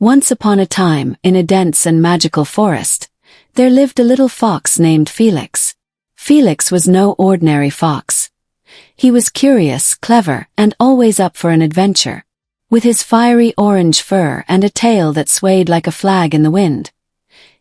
Once upon a time, in a dense and magical forest, there lived a little fox named Felix. Felix was no ordinary fox. He was curious, clever, and always up for an adventure. With his fiery orange fur and a tail that swayed like a flag in the wind,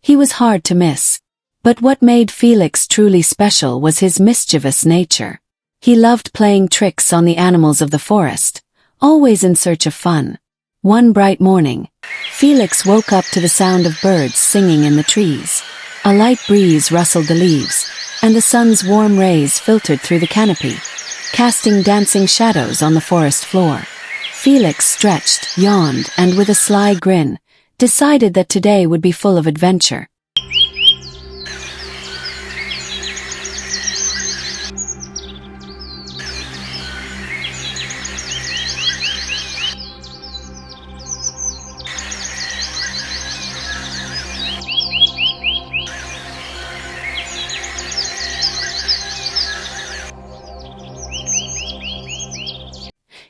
he was hard to miss. But what made Felix truly special was his mischievous nature. He loved playing tricks on the animals of the forest, always in search of fun. One bright morning, Felix woke up to the sound of birds singing in the trees. A light breeze rustled the leaves, and the sun's warm rays filtered through the canopy, casting dancing shadows on the forest floor. Felix stretched, yawned, and with a sly grin, decided that today would be full of adventure.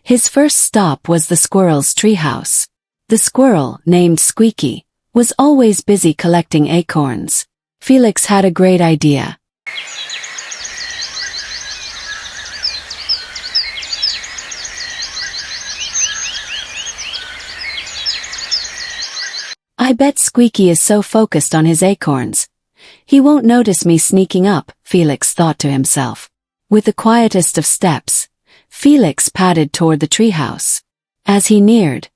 His first stop was the squirrel's treehouse. The squirrel, named Squeaky, was always busy collecting acorns. Felix had a great idea. I bet Squeaky is so focused on his acorns. He won't notice me sneaking up, Felix thought to himself. With the quietest of steps, Felix padded toward the treehouse. As he neared,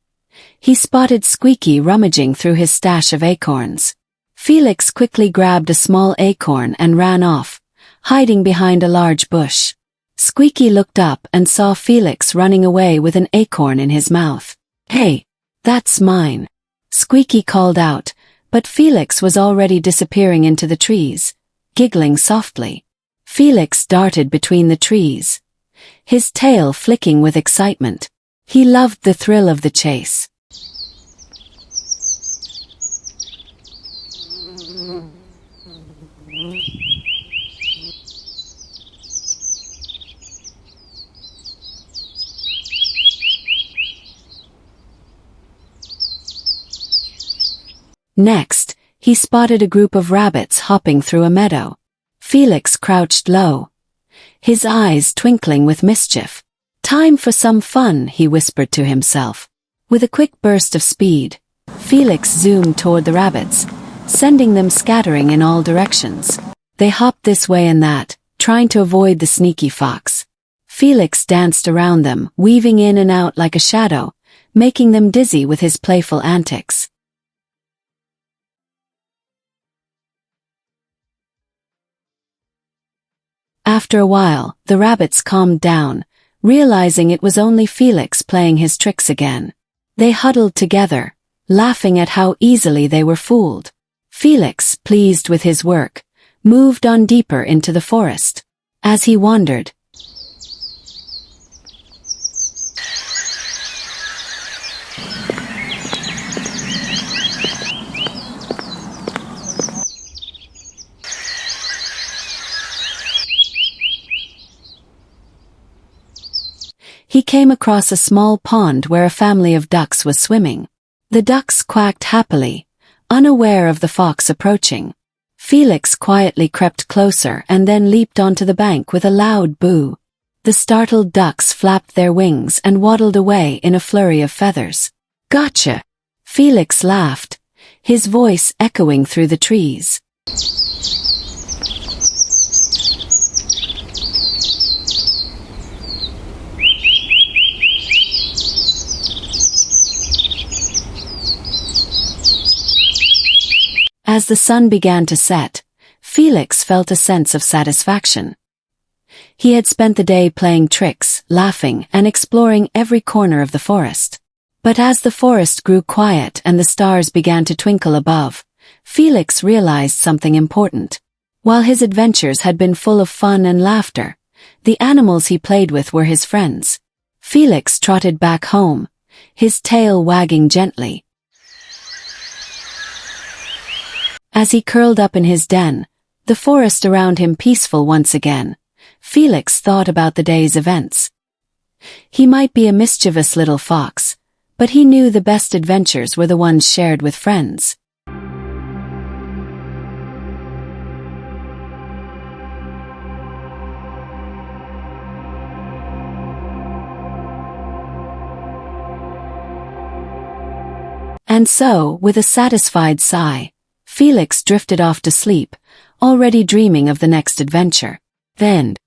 he spotted Squeaky rummaging through his stash of acorns. Felix quickly grabbed a small acorn and ran off, hiding behind a large bush. Squeaky looked up and saw Felix running away with an acorn in his mouth. "Hey, that's mine," Squeaky called out, but Felix was already disappearing into the trees, giggling softly. Felix darted between the trees, his tail flicking with excitement. He loved the thrill of the chase. Next, he spotted a group of rabbits hopping through a meadow. Felix crouched low, his eyes twinkling with mischief. "Time for some fun," he whispered to himself. With a quick burst of speed, Felix zoomed toward the rabbits, sending them scattering in all directions. They hopped this way and that, trying to avoid the sneaky fox. Felix danced around them, weaving in and out like a shadow, making them dizzy with his playful antics. After a while, the rabbits calmed down, realizing it was only Felix playing his tricks again. They huddled together, laughing at how easily they were fooled. Felix, pleased with his work, moved on deeper into the forest. As he wandered, he came across a small pond where a family of ducks was swimming. The ducks quacked happily, unaware of the fox approaching. Felix quietly crept closer and then leaped onto the bank with a loud boo. The startled ducks flapped their wings and waddled away in a flurry of feathers. "Gotcha!" Felix laughed, his voice echoing through the trees. As the sun began to set, Felix felt a sense of satisfaction. He had spent the day playing tricks, laughing, and exploring every corner of the forest. But as the forest grew quiet and the stars began to twinkle above, Felix realized something important. While his adventures had been full of fun and laughter, the animals he played with were his friends. Felix trotted back home, his tail wagging gently. As he curled up in his den, the forest around him peaceful once again, Felix thought about the day's events. He might be a mischievous little fox, But he knew the best adventures were the ones shared with friends. And so, with a satisfied sigh, Felix drifted off to sleep, already dreaming of the next adventure. Then,